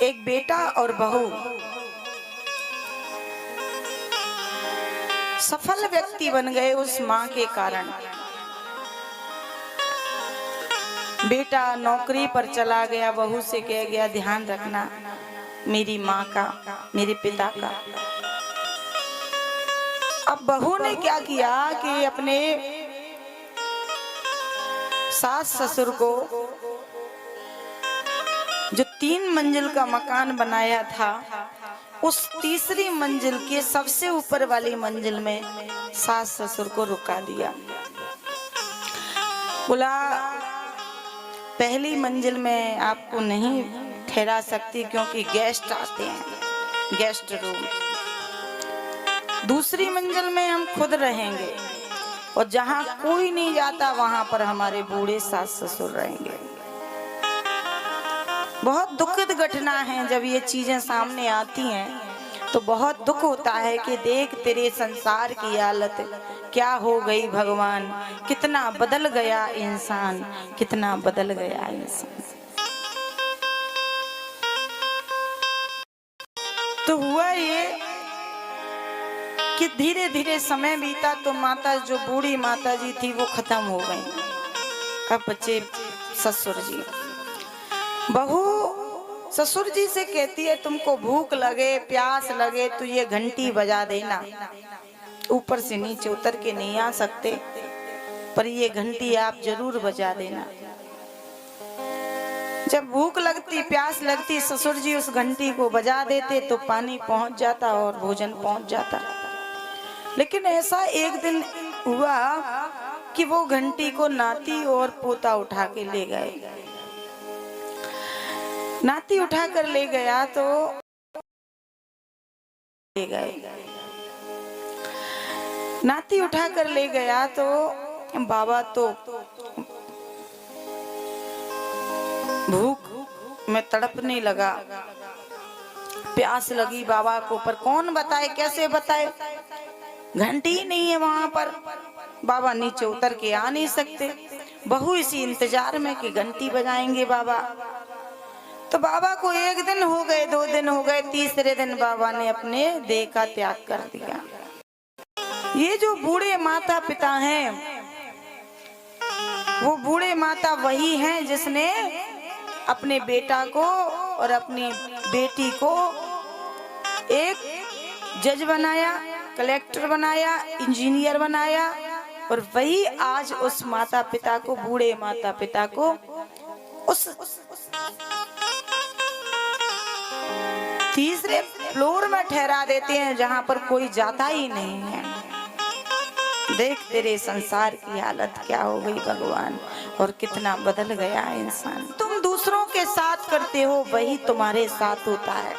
एक बेटा और बहू सफल व्यक्ति बन गए उस मां के कारण। बेटा नौकरी पर चला गया, बहू से कह गया ध्यान रखना मेरी माँ का, मेरे पिता का। अब बहू ने क्या किया कि अपने सास ससुर को जो 3 मंजिल का मकान बनाया था, उस तीसरी मंजिल के सबसे ऊपर वाली मंजिल में सास ससुर को रुका दिया। बोला पहली मंजिल में आपको नहीं ठहरा सकती क्योंकि गेस्ट आते हैं, गेस्ट रूम। दूसरी मंजिल में हम खुद रहेंगे और जहां कोई नहीं जाता वहां पर हमारे बूढ़े सास ससुर रहेंगे। बहुत दुखद घटना है जब ये चीजें सामने आती हैं, तो बहुत दुख होता है कि देख तेरे संसार की हालत क्या हो गई भगवान, कितना बदल गया इंसान, कितना बदल गया इंसान। तो हुआ ये कि धीरे धीरे समय बीता तो माता, जो बूढ़ी माता जी थी वो खत्म हो गई। अब बच्चे ससुर जी। बहू ससुर जी से कहती है तुमको भूख लगे प्यास लगे तो ये घंटी बजा देना। ऊपर से नीचे उतर के नहीं आ सकते, पर ये घंटी आप जरूर बजा देना। जब भूख लगती प्यास लगती ससुर जी उस घंटी को बजा देते तो पानी पहुंच जाता और भोजन पहुंच जाता। लेकिन ऐसा एक दिन हुआ कि वो घंटी को नाती और पोता उठा के ले गए। नाती उठा कर ले गया तो नाती उठा कर ले गया तो बाबा तो भूख में तड़पने लगा, प्यास लगी बाबा को, पर कौन बताए कैसे बताए, घंटी ही नहीं है वहां पर। बाबा नीचे उतर के आ नहीं सकते, बहू इसी इंतजार में कि घंटी बजाएंगे बाबा। तो बाबा को 1 दिन हो गए, 2 दिन हो गए, तीसरे दिन बाबा ने अपने देह का त्याग कर दिया। ये जो बूढ़े माता पिता हैं, वो बूढ़े माता वही हैं जिसने अपने बेटा को और अपनी बेटी को एक जज बनाया, कलेक्टर बनाया, इंजीनियर बनाया, और वही आज उस माता पिता को, बूढ़े माता पिता को उस तीसरे फ्लोर में ठहरा देते हैं जहां पर कोई जाता ही नहीं है। देख तेरे संसार की हालत क्या हो गई भगवान, और कितना बदल गया इंसान। तुम दूसरों के साथ करते हो वही तुम्हारे साथ होता है।